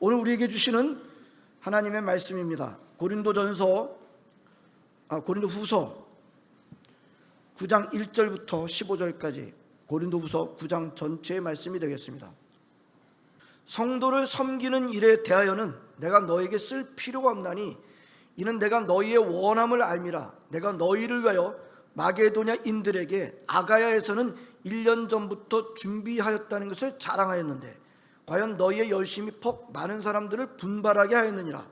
오늘 우리에게 주시는 하나님의 말씀입니다. 고린도후서 9장 1절부터 15절까지 고린도후서 9장 전체의 말씀이 되겠습니다. 성도를 섬기는 일에 대하여는 내가 너에게 쓸 필요가 없나니 이는 내가 너희의 원함을 알미라. 내가 너희를 위하여 마게도냐인들에게 아가야에서는 1년 전부터 준비하였다는 것을 자랑하였는데 과연 너희의 열심이 폭 많은 사람들을 분발하게 하였느니라.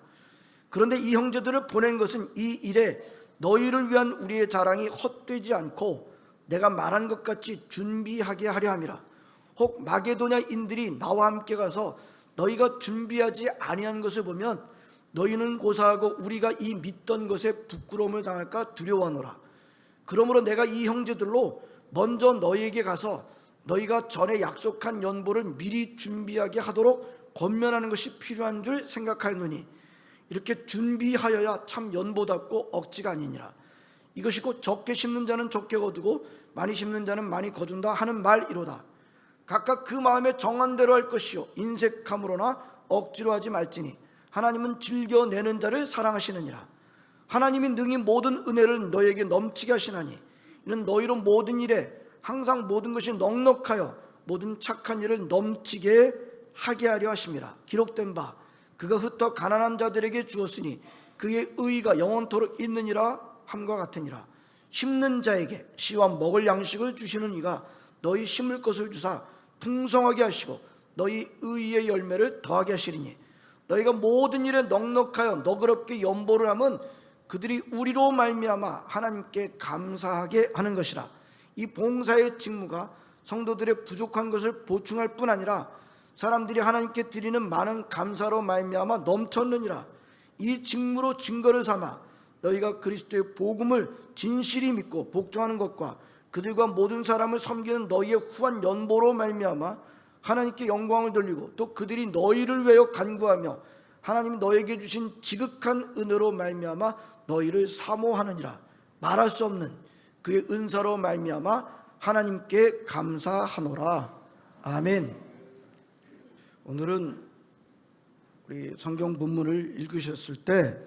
그런데 이 형제들을 보낸 것은 이 일에 너희를 위한 우리의 자랑이 헛되지 않고 내가 말한 것 같이 준비하게 하려 함이라. 혹 마게도냐인들이 나와 함께 가서 너희가 준비하지 아니한 것을 보면 너희는 고사하고 우리가 이 믿던 것에 부끄러움을 당할까 두려워하노라. 그러므로 내가 이 형제들로 먼저 너희에게 가서 너희가 전에 약속한 연보를 미리 준비하게 하도록 권면하는 것이 필요한 줄 생각하였노니 이렇게 준비하여야 참 연보답고 억지가 아니니라. 이것이 곧 적게 심는 자는 적게 거두고 많이 심는 자는 많이 거둔다 하는 말이로다. 각각 그 마음에 정한 대로 할 것이요 인색함으로나 억지로 하지 말지니 하나님은 즐겨내는 자를 사랑하시느니라. 하나님이 능히 모든 은혜를 너희에게 넘치게 하시나니 이는 너희로 모든 일에 항상 모든 것이 넉넉하여 모든 착한 일을 넘치게 하게 하려 하심이라. 기록된 바 그가 흩어 가난한 자들에게 주었으니 그의 의가 영원토록 있느니라 함과 같으니라. 심는 자에게 씨와 먹을 양식을 주시는 이가 너희 심을 것을 주사 풍성하게 하시고 너희 의의 열매를 더하게 하시리니 너희가 모든 일에 넉넉하여 너그럽게 연보를 하면 그들이 우리로 말미암아 하나님께 감사하게 하는 것이라. 이 봉사의 직무가 성도들의 부족한 것을 보충할 뿐 아니라 사람들이 하나님께 드리는 많은 감사로 말미암아 넘쳤느니라. 이 직무로 증거를 삼아 너희가 그리스도의 복음을 진실히 믿고 복종하는 것과 그들과 모든 사람을 섬기는 너희의 후한 연보로 말미암아 하나님께 영광을 돌리고 또 그들이 너희를 위하여 간구하며 하나님이 너희에게 주신 지극한 은혜로 말미암아 너희를 사모하느니라. 말할 수 없는 그의 은사로 말미암아 하나님께 감사하노라. 아멘. 오늘은 우리 성경 본문을 읽으셨을 때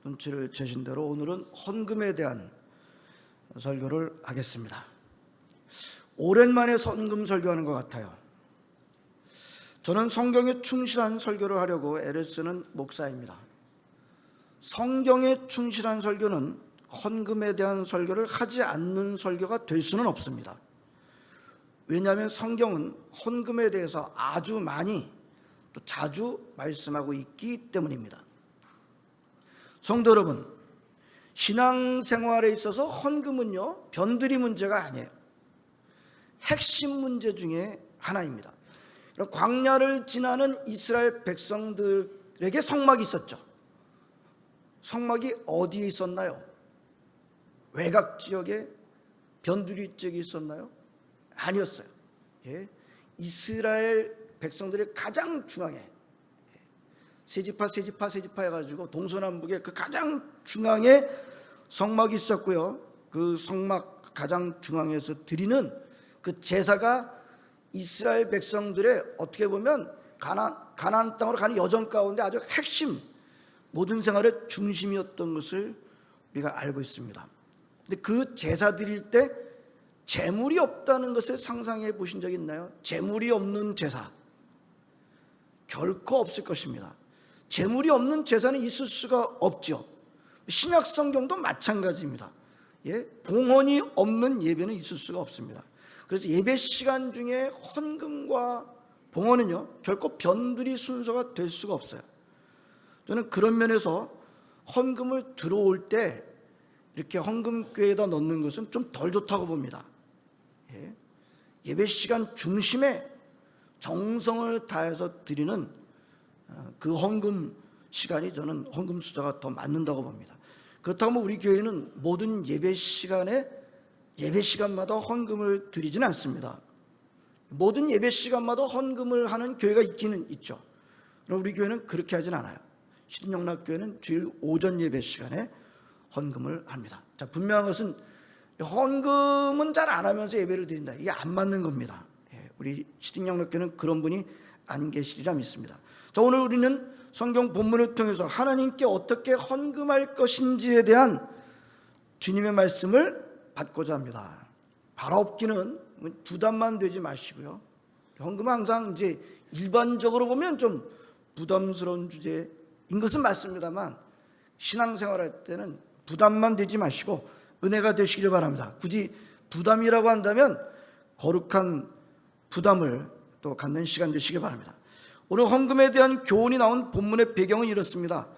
눈치를 채신 대로 오늘은 헌금에 대한 설교를 하겠습니다. 오랜만에 헌금 설교하는 것 같아요. 저는 성경에 충실한 설교를 하려고 애를 쓰는 목사입니다. 성경에 충실한 설교는 헌금에 대한 설교를 하지 않는 설교가 될 수는 없습니다. 왜냐하면 성경은 헌금에 대해서 아주 많이 또 자주 말씀하고 있기 때문입니다. 성도 여러분, 신앙생활에 있어서 헌금은요 변두리 문제가 아니에요. 핵심 문제 중에 하나입니다. 광야를 지나는 이스라엘 백성들에게 성막이 있었죠. 성막이 어디에 있었나요? 외곽 지역에 변두리 지역에 있었나요? 아니었어요. 이스라엘 백성들의 가장 중앙에 세지파 해가지고 동서남북의 그 가장 중앙에 성막이 있었고요. 그 성막 가장 중앙에서 드리는 그 제사가 이스라엘 백성들의 어떻게 보면 가나안 땅으로 가는 여정 가운데 아주 핵심 모든 생활의 중심이었던 것을 우리가 알고 있습니다. 근데 그 제사 드릴 때 재물이 없다는 것을 상상해 보신 적 있나요? 재물이 없는 제사 결코 없을 것입니다. 재물이 없는 제사는 있을 수가 없죠. 신약 성경도 마찬가지입니다. 봉헌이 없는 예배는 있을 수가 없습니다. 그래서 예배 시간 중에 헌금과 봉헌은요 결코 변두리 순서가 될 수가 없어요. 저는 그런 면에서 헌금을 들어올 때 이렇게 헌금꾀에다 넣는 것은 좀 덜 좋다고 봅니다. 예배 시간 중심에 정성을 다해서 드리는 그 헌금 시간이 저는 헌금 숫자가 더 맞는다고 봅니다. 그렇다면 우리 교회는 모든 예배 시간마다 헌금을 드리지는 않습니다. 모든 예배 시간마다 헌금을 하는 교회가 있기는 있죠. 그럼 우리 교회는 그렇게 하진 않아요. 시든영락교회는 주일 오전 예배 시간에 헌금을 합니다. 자, 분명한 것은 헌금은 잘 안 하면서 예배를 드린다. 이게 안 맞는 겁니다. 우리 시든영락교회는 그런 분이 안 계시리라 믿습니다. 자, 오늘 우리는 성경 본문을 통해서 하나님께 어떻게 헌금할 것인지에 대한 주님의 말씀을 받고자 합니다. 바라옵기는 부담만 되지 마시고요. 헌금은 항상 이제 일반적으로 보면 좀 부담스러운 주제인 것은 맞습니다만 신앙생활할 때는 부담만 되지 마시고 은혜가 되시기를 바랍니다. 굳이 부담이라고 한다면 거룩한 부담을 또 갖는 시간 되시기 바랍니다. 오늘 헌금에 대한 교훈이 나온 본문의 배경은 이렇습니다.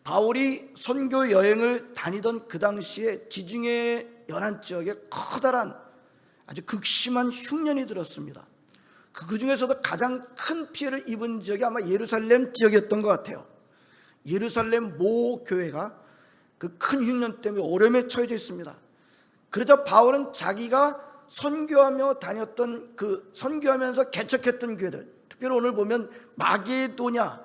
바울이 선교 여행을 다니던 그 당시에 지중해 연안 지역에 커다란 아주 극심한 흉년이 들었습니다. 그 중에서도 가장 큰 피해를 입은 지역이 아마 예루살렘 지역이었던 것 같아요. 예루살렘 모 교회가 그 큰 흉년 때문에 어려움에 처해져 있습니다. 그러자 바울은 자기가 선교하며 다녔던 선교하면서 개척했던 교회들, 특별히 오늘 보면 마게도냐,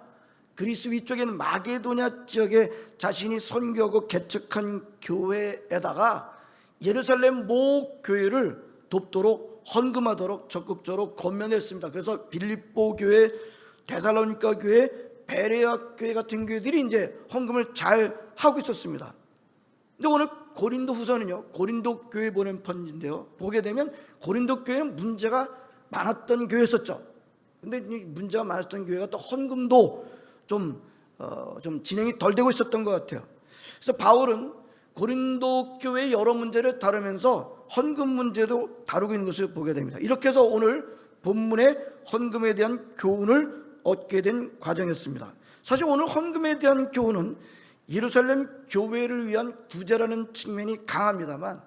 그리스 위쪽에 있는 마게도냐 지역에 자신이 선교하고 개척한 교회에다가 예루살렘 모 교회를 돕도록 헌금하도록 적극적으로 권면했습니다. 그래서 빌립보 교회, 데살로니가 교회, 베레아 교회 같은 교회들이 이제 헌금을 잘 하고 있었습니다. 근데 오늘 고린도 후서는요, 고린도 교회 보낸 편지인데요, 보게 되면 고린도 교회는 문제가 많았던 교회였었죠. 근데 문제가 많았던 교회가 또 헌금도 좀 진행이 덜 되고 있었던 것 같아요. 그래서 바울은 고린도 교회의 여러 문제를 다루면서 헌금 문제도 다루고 있는 것을 보게 됩니다. 이렇게 해서 오늘 본문의 헌금에 대한 교훈을 얻게 된 과정이었습니다. 사실 오늘 헌금에 대한 교훈은 예루살렘 교회를 위한 구제라는 측면이 강합니다만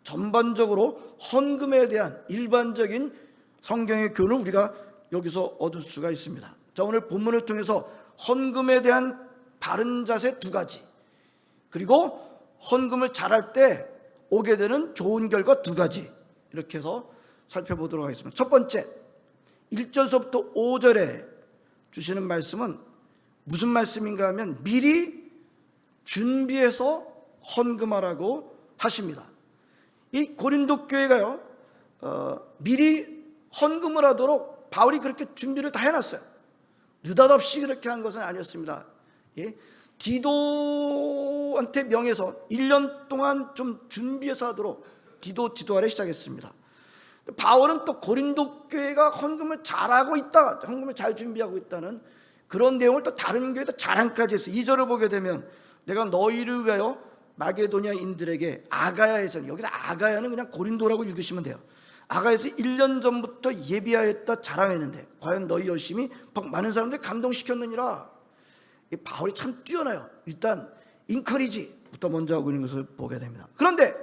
전반적으로 헌금에 대한 일반적인 성경의 교훈을 우리가 여기서 얻을 수가 있습니다. 자, 오늘 본문을 통해서 헌금에 대한 바른 자세 2가지, 그리고 헌금을 잘할 때 오게 되는 좋은 결과 2가지, 이렇게 해서 살펴보도록 하겠습니다. 첫 번째, 1절서부터 5절에 주시는 말씀은 무슨 말씀인가 하면 미리 준비해서 헌금하라고 하십니다. 이 고린도 교회가요, 미리 헌금을 하도록 바울이 그렇게 준비를 다 해놨어요. 느닷없이 그렇게 한 것은 아니었습니다. 예? 디도한테 명해서 1년 동안 좀 준비해서 하도록 디도 지도하래 시작했습니다. 바울은 또 고린도 교회가 헌금을 잘하고 있다, 헌금을 잘 준비하고 있다는 그런 내용을 또 다른 교회도 자랑까지 했어요. 2절을 보게 되면 내가 너희를 위하여 마게도냐인들에게 아가야에서, 여기서 아가야는 그냥 고린도라고 읽으시면 돼요. 아가야에서 1년 전부터 예비하였다 자랑했는데 과연 너희 열심히 많은 사람들 감동시켰느니라. 바울이 참 뛰어나요. 일단 인커리지부터 먼저 하고 있는 것을 보게 됩니다. 그런데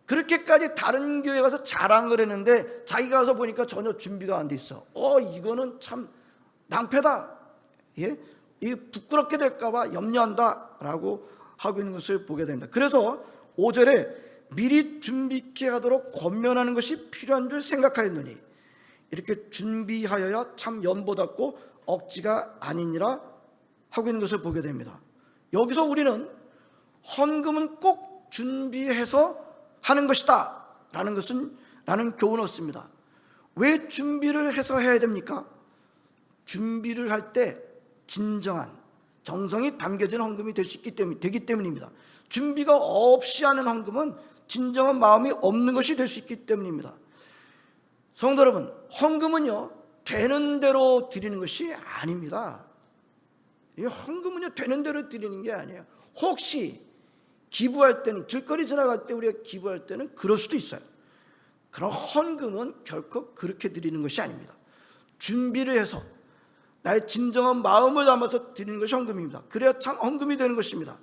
그렇게까지 다른 교회 가서 자랑을 했는데 자기가 가서 보니까 전혀 준비가 안 돼 있어. 이거는 참 낭패다. 예? 이 부끄럽게 될까봐 염려한다라고 하고 있는 것을 보게 됩니다. 그래서 5절에 미리 준비케 하도록 권면하는 것이 필요한 줄 생각하였느니 이렇게 준비하여야 참 연보답고 억지가 아니니라 하고 있는 것을 보게 됩니다. 여기서 우리는 헌금은 꼭 준비해서 하는 것이다 라는 교훈을 얻습니다. 왜 준비를 해서 해야 됩니까? 준비를 할 때 진정한 정성이 담겨진 헌금이 될 수 되기 때문입니다. 준비가 없이 하는 헌금은 진정한 마음이 없는 것이 될 수 있기 때문입니다. 성도 여러분, 헌금은요 되는 대로 드리는 것이 아닙니다. 이 헌금은요 되는 대로 드리는 게 아니에요. 혹시 기부할 때는, 길거리 지나갈 때 우리가 기부할 때는 그럴 수도 있어요. 그럼 헌금은 결코 그렇게 드리는 것이 아닙니다. 준비를 해서 나의 진정한 마음을 담아서 드리는 것이 헌금입니다. 그래야 참 헌금이 되는 것입니다.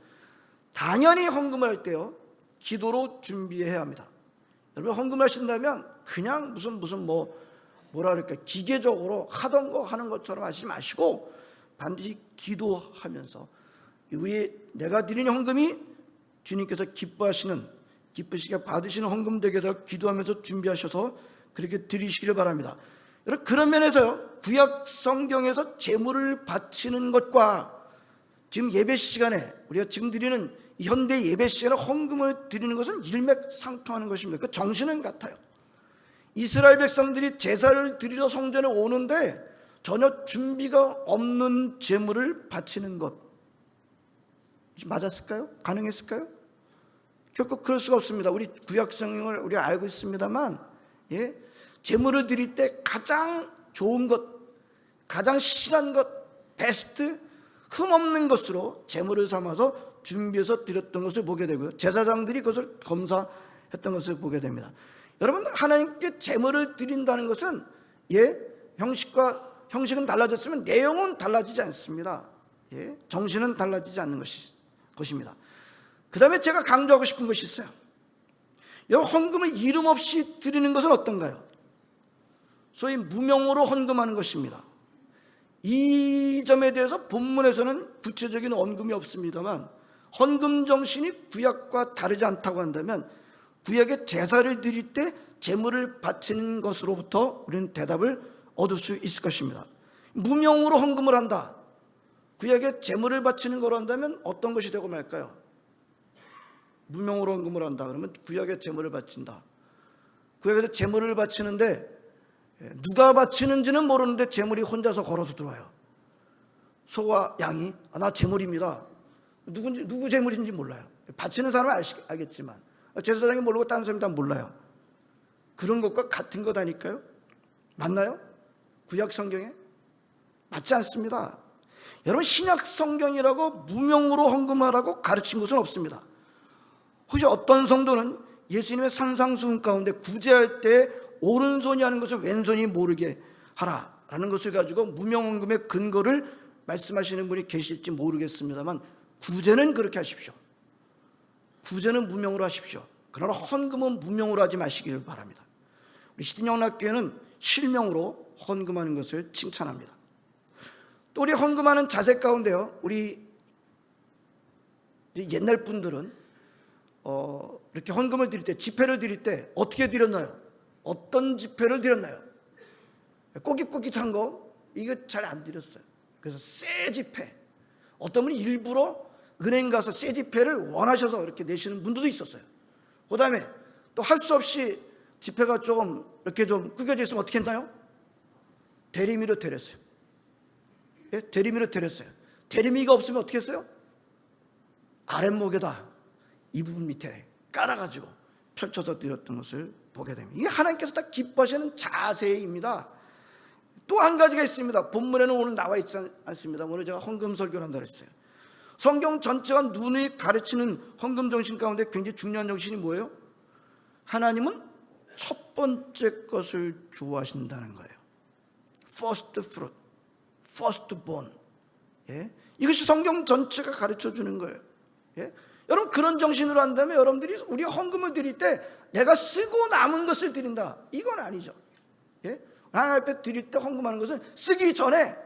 당연히 헌금을 할 때요 기도로 준비해야 합니다. 여러분, 헌금을 하신다면 그냥 무슨 뭐라 그럴까, 기계적으로 하던 거 하는 것처럼 하시지 마시고 반드시 기도하면서 내가 드리는 헌금이 주님께서 기쁘시게 받으시는 헌금 되게 될 기도하면서 준비하셔서 그렇게 드리시기를 바랍니다. 여러분, 그런 면에서요 구약 성경에서 제물을 바치는 것과 지금 예배 시간에 우리가 지금 드리는 현대 예배 시간에 헌금을 드리는 것은 일맥상통하는 것입니다. 그 정신은 같아요. 이스라엘 백성들이 제사를 드리러 성전에 오는데 전혀 준비가 없는 제물을 바치는 것, 맞았을까요? 가능했을까요? 결코 그럴 수가 없습니다. 우리 구약 성경을 우리가 알고 있습니다만, 제물을 드릴 때 가장 좋은 것, 가장 실한 것, 베스트, 흠없는 것으로 제물을 삼아서 준비해서 드렸던 것을 보게 되고요. 제사장들이 그것을 검사했던 것을 보게 됩니다. 여러분, 하나님께 제물을 드린다는 것은 형식은 달라졌으면 내용은 달라지지 않습니다. 정신은 달라지지 않는 것입니다. 그 다음에 제가 강조하고 싶은 것이 있어요. 여러분, 헌금을 이름 없이 드리는 것은 어떤가요? 소위 무명으로 헌금하는 것입니다. 이 점에 대해서 본문에서는 구체적인 언급이 없습니다만, 헌금 정신이 구약과 다르지 않다고 한다면 구약의 제사를 드릴 때 제물을 바치는 것으로부터 우리는 대답을 얻을 수 있을 것입니다. 무명으로 헌금을 한다, 구약의 제물을 바치는 거로 한다면 어떤 것이 되고 말까요? 무명으로 헌금을 한다 그러면 구약의 제물을 바친다. 구약에서 제물을 바치는데 누가 바치는지는 모르는데 제물이 혼자서 걸어서 들어와요. 소와 양이 나 제물입니다. 누구 제물인지 몰라요. 바치는 사람은 알겠지만 제사장이 모르고 다른 사람이 다 몰라요. 그런 것과 같은 것 아닐까요? 맞나요? 구약 성경에? 맞지 않습니다. 여러분, 신약 성경이라고 무명으로 헌금하라고 가르친 것은 없습니다. 혹시 어떤 성도는 예수님의 산상수훈 가운데 구제할 때 오른손이 하는 것을 왼손이 모르게 하라라는 것을 가지고 무명헌금의 근거를 말씀하시는 분이 계실지 모르겠습니다만, 구제는 그렇게 하십시오. 구제는 무명으로 하십시오. 그러나 헌금은 무명으로 하지 마시길 바랍니다. 우리 시드니영락교회는 실명으로 헌금하는 것을 칭찬합니다. 또 우리 헌금하는 자세 가운데요, 우리 옛날 분들은 이렇게 헌금을 드릴 때, 지폐를 드릴 때 어떻게 드렸나요? 어떤 지폐를 드렸나요? 꼬깃꼬깃한 거, 이거 잘 안 드렸어요. 그래서 새 지폐, 어떤 분이 일부러 은행 가서 새 지폐를 원하셔서 이렇게 내시는 분들도 있었어요. 그 다음에 또 할 수 없이 지폐가 조금 이렇게 좀 구겨져 있으면 어떻게 했나요? 대리미로 데렸어요. 대리미로 데렸어요. 대리미가 없으면 어떻게 했어요? 아랫목에다 이 부분 밑에 깔아가지고 펼쳐서 드렸던 것을 보게 됩니다. 이게 하나님께서 다 기뻐하시는 자세입니다. 또 한 가지가 있습니다. 본문에는 오늘 나와 있지 않습니다. 오늘 제가 헌금 설교를 한다고 했어요. 성경 전체가 누누이 가르치는 헌금 정신 가운데 굉장히 중요한 정신이 뭐예요? 하나님은 첫 번째 것을 좋아하신다는 거예요. First fruit, first born. 이것이 성경 전체가 가르쳐 주는 거예요. 여러분, 그런 정신으로 한다면 여러분들이 우리 헌금을 드릴 때 내가 쓰고 남은 것을 드린다, 이건 아니죠. 하나님 앞에 드릴 때 헌금하는 것은 쓰기 전에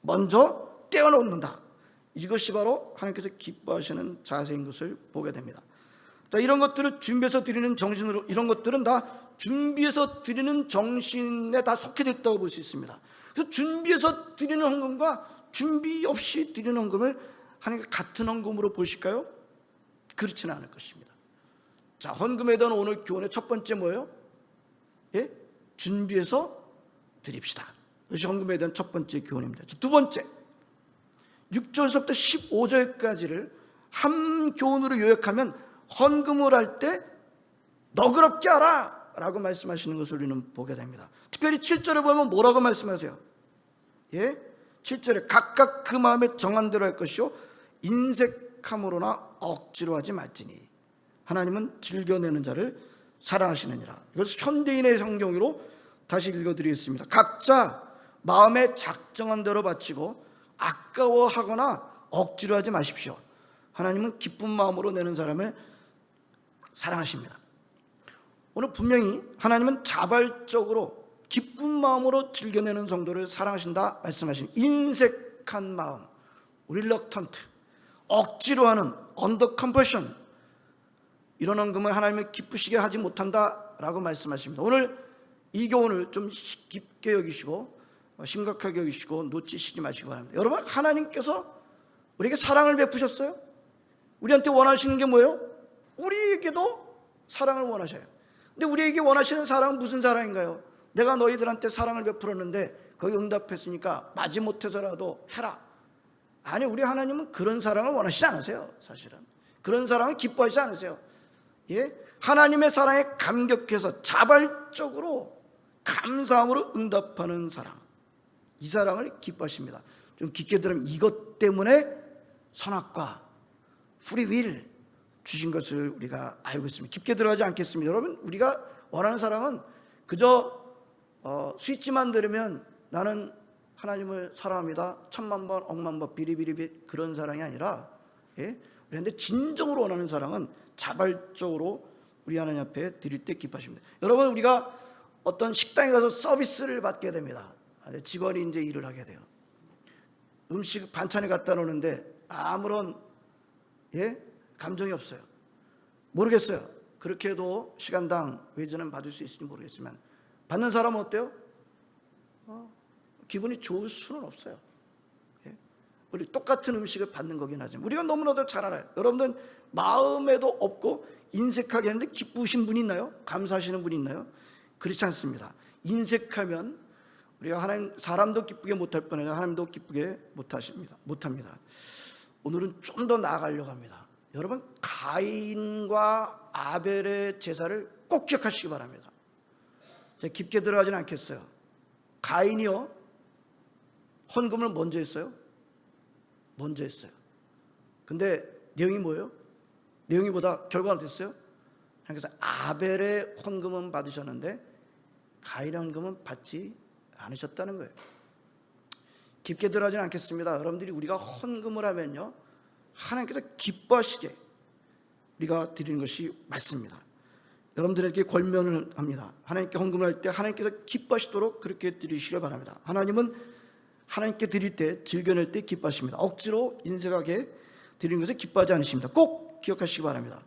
먼저 떼어놓는다. 이것이 바로 하나님께서 기뻐하시는 자세인 것을 보게 됩니다. 자, 이런 것들을 준비해서 드리는 정신으로, 이런 것들은 다 준비해서 드리는 정신에 다 속해져 있다고 볼 수 있습니다. 그래서 준비해서 드리는 헌금과 준비 없이 드리는 헌금을 하나님께 같은 헌금으로 보실까요? 그렇지는 않을 것입니다. 자, 헌금에 대한 오늘 교훈의 첫 번째 뭐예요? 준비해서 드립시다. 그것이 헌금에 대한 첫 번째 교훈입니다. 두 번째, 6절에서부터 15절까지를 한 교훈으로 요약하면 헌금을 할 때 너그럽게 하라 라고 말씀하시는 것을 우리는 보게 됩니다. 특별히 7절에 보면 뭐라고 말씀하세요? 7절에 각각 그 마음에 정한 대로 할 것이요 인색함으로나 억지로 하지 말지니 하나님은 즐겨내는 자를 사랑하시느니라. 이것을 현대인의 성경으로 다시 읽어드리겠습니다. 각자 마음에 작정한 대로 바치고 아까워하거나 억지로 하지 마십시오. 하나님은 기쁜 마음으로 내는 사람을 사랑하십니다. 오늘 분명히 하나님은 자발적으로 기쁜 마음으로 즐겨내는 성도를 사랑하신다 말씀하신, 인색한 마음, reluctant, 억지로 하는, under compulsion, 이런 헌금은 하나님을 기쁘시게 하지 못한다라고 말씀하십니다. 오늘 이 교훈을 좀 깊게 여기시고 심각하게 여기시고 놓치시지 마시기 바랍니다. 여러분, 하나님께서 우리에게 사랑을 베푸셨어요. 우리한테 원하시는 게 뭐예요? 우리에게도 사랑을 원하셔요. 근데 우리에게 원하시는 사랑은 무슨 사랑인가요? 내가 너희들한테 사랑을 베풀었는데 거기 응답했으니까 마지못해서라도 해라. 아니, 우리 하나님은 그런 사랑을 원하시지 않으세요. 사실은 그런 사랑을 기뻐하시지 않으세요. 예? 하나님의 사랑에 감격해서 자발적으로 감사함으로 응답하는 사랑, 이 사랑을 기뻐하십니다. 좀 깊게 들으면 이것 때문에 선악과 프리윌 주신 것을 우리가 알고 있습니다. 깊게 들어가지 않겠습니다. 여러분, 우리가 원하는 사랑은 그저 스위치만 들으면 나는 하나님을 사랑합니다, 천만 번 억만 번 비리비리 그런 사랑이 아니라, 예? 그런데 진정으로 원하는 사랑은 자발적으로 우리 하나님 앞에 드릴 때 기뻐하십니다. 여러분, 우리가 어떤 식당에 가서 서비스를 받게 됩니다. 직원이 이제 일을 하게 돼요. 음식 반찬에 갖다 놓는데 아무런 감정이 없어요. 모르겠어요. 그렇게 해도 시간당 웨이즈는 받을 수 있을지 모르겠지만 받는 사람은 어때요? 기분이 좋을 수는 없어요. 우리 똑같은 음식을 받는 거긴 하지만 우리가 너무나도 잘 알아요. 여러분들 마음에도 없고 인색하게 하는데 기쁘신 분이 있나요? 감사하시는 분이 있나요? 그렇지 않습니다. 인색하면 우리가 하나님, 사람도 기쁘게 못할 뻔해요. 하나님도 기쁘게 못합니다. 오늘은 좀 더 나아가려고 합니다. 여러분, 가인과 아벨의 제사를 꼭 기억하시기 바랍니다. 제가 깊게 들어가지는 않겠어요. 가인이요, 헌금을 먼저 했어요. 먼저 했어요. 근데 내용이 뭐예요? 내용이보다 결과가 됐어요. 그래서 아벨의 헌금은 받으셨는데 가인의 헌금은 받지 않으셨다는 거예요. 깊게 들어가지는 않겠습니다. 여러분들이 우리가 헌금을 하면요, 하나님께서 기뻐하시게 우리가 드리는 것이 맞습니다. 여러분들에게 권면을 합니다. 하나님께 헌금을 할 때 하나님께서 기뻐하시도록 그렇게 드리시길 바랍니다. 하나님은 하나님께 드릴 때, 즐겨낼 때 기뻐하십니다. 억지로 인색하게 드리는 것에 기뻐하지 않으십니다. 꼭 기억하시기 바랍니다.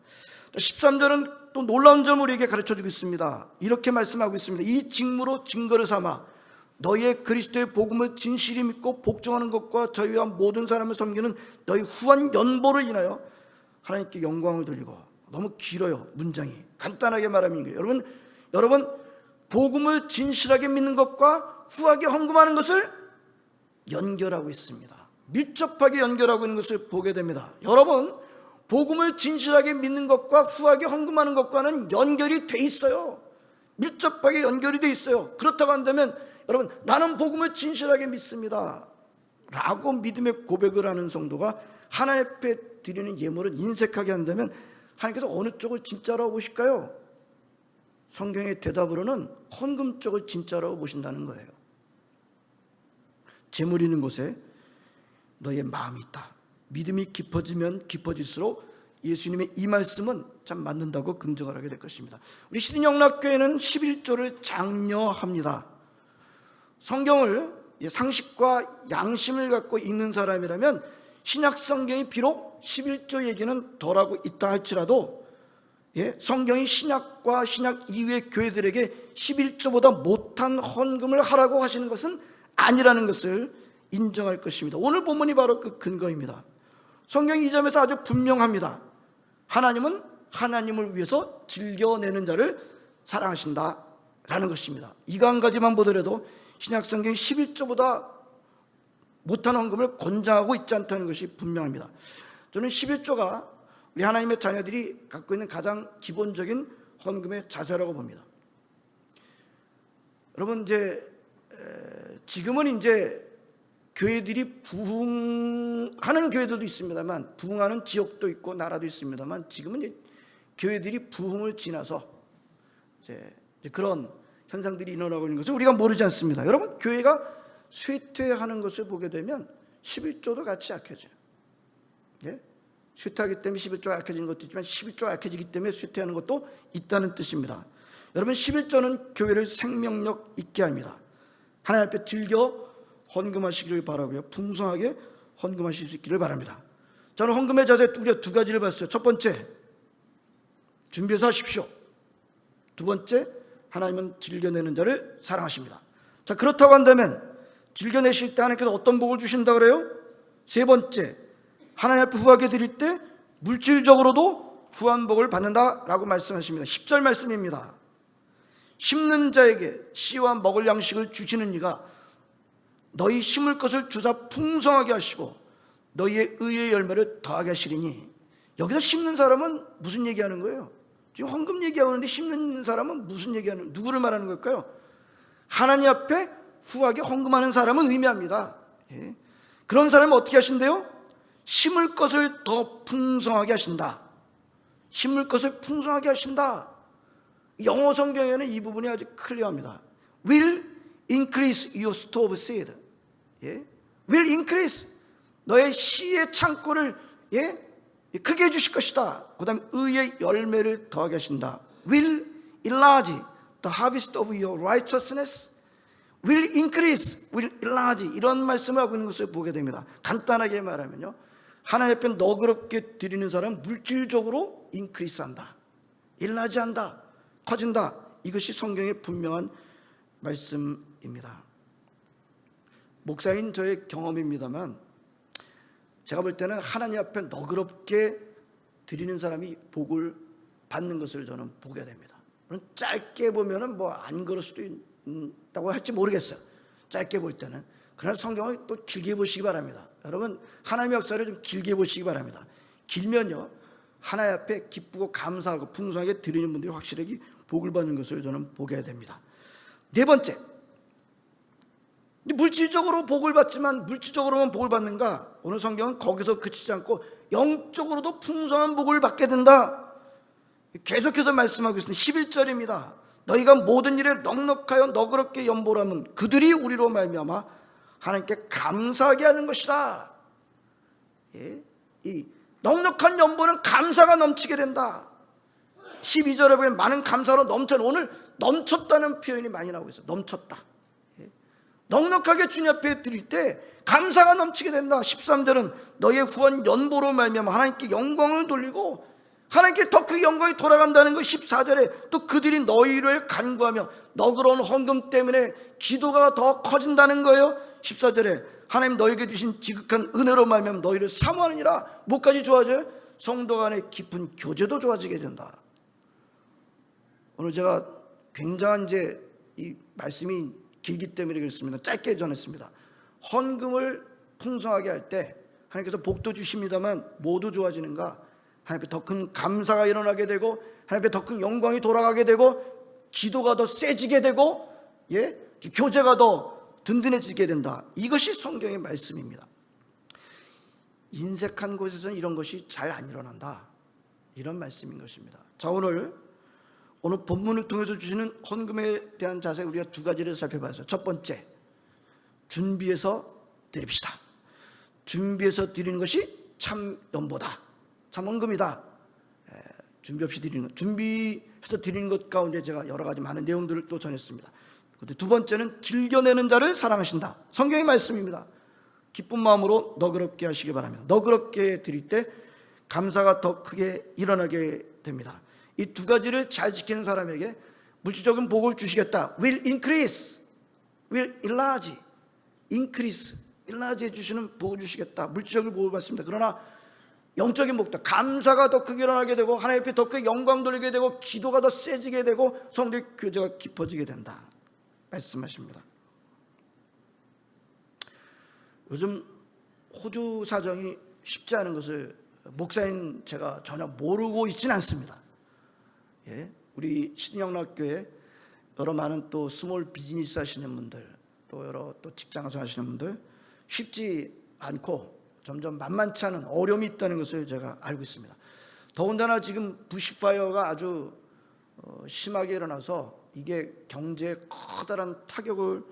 13절은 또 놀라운 점을 우리에게 가르쳐주고 있습니다. 이렇게 말씀하고 있습니다. 이 직무로 증거를 삼아 너희의 그리스도의 복음을 진실히 믿고 복종하는 것과 저희와 모든 사람을 섬기는 너희 후한 연보를 인하여 하나님께 영광을 돌리고. 너무 길어요. 문장이. 간단하게 말하면 이거예요. 여러분 복음을 진실하게 믿는 것과 후하게 헌금하는 것을 연결하고 있습니다. 밀접하게 연결하고 있는 것을 보게 됩니다. 여러분, 복음을 진실하게 믿는 것과 후하게 헌금하는 것과는 연결이 돼 있어요. 밀접하게 연결이 돼 있어요. 그렇다고 한다면 여러분, 나는 복음을 진실하게 믿습니다 라고 믿음의 고백을 하는 성도가 하나님 앞에 드리는 예물을 인색하게 한다면 하나님께서 어느 쪽을 진짜라고 보실까요? 성경의 대답으로는 헌금 쪽을 진짜라고 보신다는 거예요. 재물 있는 곳에 너의 마음이 있다. 믿음이 깊어지면 깊어질수록 예수님의 이 말씀은 참 맞는다고 긍정을 하게 될 것입니다. 우리 시드니영락교회는 11조를 장려합니다. 성경을 상식과 양심을 갖고 읽는 사람이라면 신약 성경이 비록 11조 얘기는 덜하고 있다 할지라도 성경이 신약과 신약 이후의 교회들에게 11조보다 못한 헌금을 하라고 하시는 것은 아니라는 것을 인정할 것입니다. 오늘 본문이 바로 그 근거입니다. 성경이 이 점에서 아주 분명합니다. 하나님은 하나님을 위해서 즐겨내는 자를 사랑하신다라는 것입니다. 이거 한 가지만 보더라도 신약 성경이 11조보다 못한 헌금을 권장하고 있지 않다는 것이 분명합니다. 저는 11조가 우리 하나님의 자녀들이 갖고 있는 가장 기본적인 헌금의 자세라고 봅니다. 여러분, 지금은 교회들이 부흥하는 교회들도 있습니다만, 부흥하는 지역도 있고 나라도 있습니다만, 지금은 교회들이 부흥을 지나서 그런 현상들이 일어나고 있는 것을 우리가 모르지 않습니다. 여러분, 교회가 쇠퇴하는 것을 보게 되면 11조도 같이 약해져요. 쇠퇴하기 때문에 11조가 약해지는 것도 있지만 11조가 약해지기 때문에 쇠퇴하는 것도 있다는 뜻입니다. 여러분, 11조는 교회를 생명력 있게 합니다. 하나님 앞에 즐겨 헌금하시기를 바라고요. 풍성하게 헌금하실 수 있기를 바랍니다. 저는 헌금의 자세 우리가 두 가지를 봤어요. 첫 번째, 준비해서 하십시오. 두 번째, 하나님은 즐겨내는 자를 사랑하십니다. 자, 그렇다고 한다면 즐겨내실 때 하나님께서 어떤 복을 주신다 그래요? 세 번째, 하나님 앞에 후하게 드릴 때 물질적으로도 후한 복을 받는다라고 말씀하십니다. 10절 말씀입니다. 심는 자에게 씨와 먹을 양식을 주시는 이가 너희 심을 것을 주사 풍성하게 하시고 너희의 의의 열매를 더하게 하시리니. 여기서 심는 사람은 무슨 얘기하는 거예요? 지금 헌금 얘기하는데 심는 사람은 무슨 얘기하는, 누구를 말하는 걸까요? 하나님 앞에 후하게 헌금하는 사람을 의미합니다. 예. 그런 사람은 어떻게 하신대요? 심을 것을 더 풍성하게 하신다. 심을 것을 풍성하게 하신다. 영어 성경에는 이 부분이 아주 클리어합니다. Will increase your store of seed. 예? Will increase. 너의 씨의 창고를 크게 해주실 것이다. 그 다음에 의의 열매를 더하게 하신다. Will enlarge the harvest of your righteousness. Will increase, will enlarge. 이런 말씀을 하고 있는 것을 보게 됩니다. 간단하게 말하면요, 하나님 앞에 너그럽게 드리는 사람은 물질적으로 인크리스한다, enlarge한다, 커진다. 이것이 성경의 분명한 말씀입니다. 목사인 저의 경험입니다만, 제가 볼 때는 하나님 앞에 너그럽게 드리는 사람이 복을 받는 것을 저는 보게 됩니다. 물론 짧게 보면은 뭐 안 그럴 수도 있다고 할지 모르겠어요. 짧게 볼 때는. 그러나 성경을 또 길게 보시기 바랍니다. 여러분, 하나님의 역사를 좀 길게 보시기 바랍니다. 길면요, 하나님 앞에 기쁘고 감사하고 풍성하게 드리는 분들이 확실하게 복을 받는 것을 저는 보게 됩니다. 네 번째, 물질적으로 복을 받지만 물질적으로만 복을 받는가? 오늘 성경은 거기서 그치지 않고 영적으로도 풍성한 복을 받게 된다. 계속해서 말씀하고 있습니다. 11절입니다. 너희가 모든 일에 넉넉하여 너그럽게 연보라면 그들이 우리로 말미암아 하나님께 감사하게 하는 것이다. 예? 이 넉넉한 연보는 감사가 넘치게 된다. 12절에 보면 많은 감사로 넘쳐. 오늘 넘쳤다는 표현이 많이 나오고 있어요. 넘쳤다. 예? 넉넉하게 주님 앞에 드릴 때 감사가 넘치게 된다. 13절은 너희의 후한 연보로 말미암아 하나님께 영광을 돌리고 하나님께 더 그 영광이 돌아간다는 것. 14절에 또 그들이 너희를 간구하며 너그러운 헌금 때문에 기도가 더 커진다는 거예요. 14절에 하나님 너희에게 주신 지극한 은혜로 말미암아 너희를 사모하느니라. 뭐까지 좋아져요? 성도 간의 깊은 교제도 좋아지게 된다. 오늘 제가 굉장한 이 말씀이 길기 때문에 그렇습니다. 짧게 전했습니다. 헌금을 풍성하게 할 때 하나님께서 복도 주십니다만 모두 좋아지는가? 하나님 앞에 더 큰 감사가 일어나게 되고 하나님 앞에 더 큰 영광이 돌아가게 되고 기도가 더 세지게 되고 교제가 더 든든해지게 된다. 이것이 성경의 말씀입니다. 인색한 곳에서는 이런 것이 잘 안 일어난다. 이런 말씀인 것입니다. 자, 오늘 본문을 통해서 주시는 헌금에 대한 자세, 우리가 두 가지를 살펴봐서, 첫 번째, 준비해서 드립시다. 준비해서 드리는 것이 참 연보다, 참 헌금이다. 준비 없이 드리는 것, 준비해서 드리는 것 가운데 제가 여러 가지 많은 내용들을 또 전했습니다. 두 번째는 즐겨내는 자를 사랑하신다. 성경의 말씀입니다. 기쁜 마음으로 너그럽게 하시기 바랍니다. 너그럽게 드릴 때 감사가 더 크게 일어나게 됩니다. 이 두 가지를 잘 지키는 사람에게 물질적인 복을 주시겠다. Will increase, will enlarge, increase, enlarge 해주시는 복을 주시겠다. 물질적인 복을 받습니다. 그러나 영적인 복도, 감사가 더 크게 일어나게 되고 하나님 앞에 더 크게 영광 돌리게 되고 기도가 더 세지게 되고 성도의 교제가 깊어지게 된다 말씀하십니다. 요즘 호주 사정이 쉽지 않은 것을 목사인 제가 전혀 모르고 있지는 않습니다. 우리 신영락교회 여러 많은 또 스몰 비즈니스 하시는 분들, 또 여러 또 직장에서 하시는 분들 쉽지 않고 점점 만만치 않은 어려움이 있다는 것을 제가 알고 있습니다. 더군다나 지금 부시파이어가 아주 심하게 일어나서 이게 경제에 커다란 타격을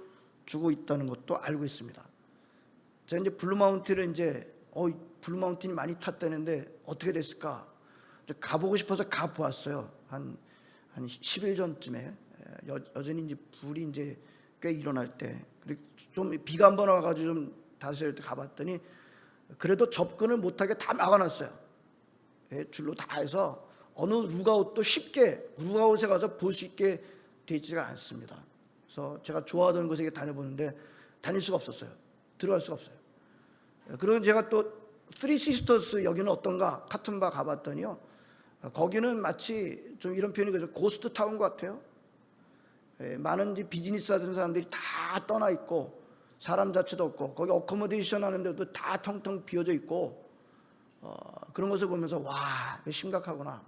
주고 있다는 것도 알고 있습니다. 제가 이제 블루마운틴을 블루마운틴이 많이 탔다는데 어떻게 됐을까? 가보고 싶어서 가보았어요. 한 10일 전쯤에 여전히 이제 불이 이제 꽤 일어날 때, 좀 비가 한번 와가지고 좀 다스릴 때 가봤더니 그래도 접근을 못하게 다 막아놨어요. 줄로 다 해서 어느 루가웃도 쉽게 루가웃에 가서 볼 수 있게 되어 있지가 않습니다. 그래서 제가 좋아하던 곳에 다녀보는데 다닐 수가 없었어요. 들어갈 수가 없어요. 그리고 제가 또 쓰리 시스터스 여기는 어떤가 카튼바 가봤더니요, 거기는 마치 좀 이런 표현이 고스트 타운 같아요. 많은 비즈니스 하던 사람들이 다 떠나 있고 사람 자체도 없고 거기 어코모데이션 하는데도 다 텅텅 비어져 있고 그런 것을 보면서 와, 이거 심각하구나.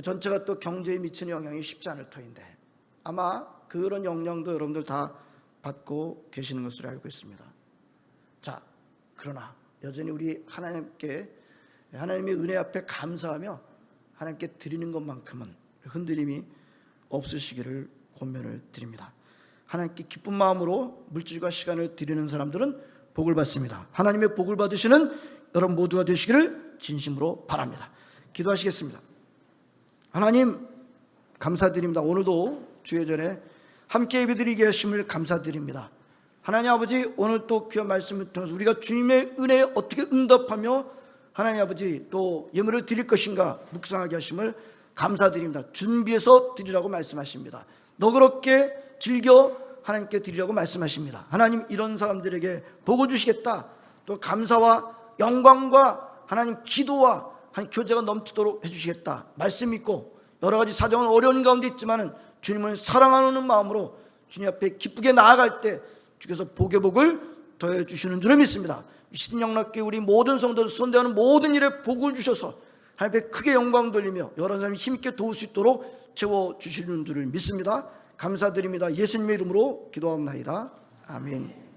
전체가 또 경제에 미치는 영향이 쉽지 않을 터인데 아마 그런 영향도 여러분들 다 받고 계시는 것으로 알고 있습니다. 자, 그러나 여전히 우리 하나님께 하나님의 은혜 앞에 감사하며 하나님께 드리는 것만큼은 흔들림이 없으시기를 권면을 드립니다. 하나님께 기쁜 마음으로 물질과 시간을 드리는 사람들은 복을 받습니다. 하나님의 복을 받으시는 여러분 모두가 되시기를 진심으로 바랍니다. 기도하시겠습니다. 하나님 감사드립니다. 오늘도 주의 전에 함께 예배드리게 하심을 감사드립니다. 하나님 아버지, 오늘 또 귀한 말씀을 통해서 우리가 주님의 은혜에 어떻게 응답하며 하나님 아버지 또 예물을 드릴 것인가 묵상하게 하심을 감사드립니다. 준비해서 드리라고 말씀하십니다. 너그럽게 즐겨 하나님께 드리라고 말씀하십니다. 하나님, 이런 사람들에게 복을 주시겠다, 또 감사와 영광과 하나님 기도와 한 교제가 넘치도록 해주시겠다 말씀 믿고, 여러 가지 사정은 어려운 가운데 있지만은 주님을 사랑하는 마음으로 주님 앞에 기쁘게 나아갈 때 주께서 복의 복을 더해 주시는 줄을 믿습니다. 신영락교회 우리 모든 성도들 선대하는 모든 일에 복을 주셔서 하나님 앞에 크게 영광 돌리며 여러 사람이 힘있게 도울 수 있도록 채워주시는 줄을 믿습니다. 감사드립니다. 예수님의 이름으로 기도합니다. 아멘.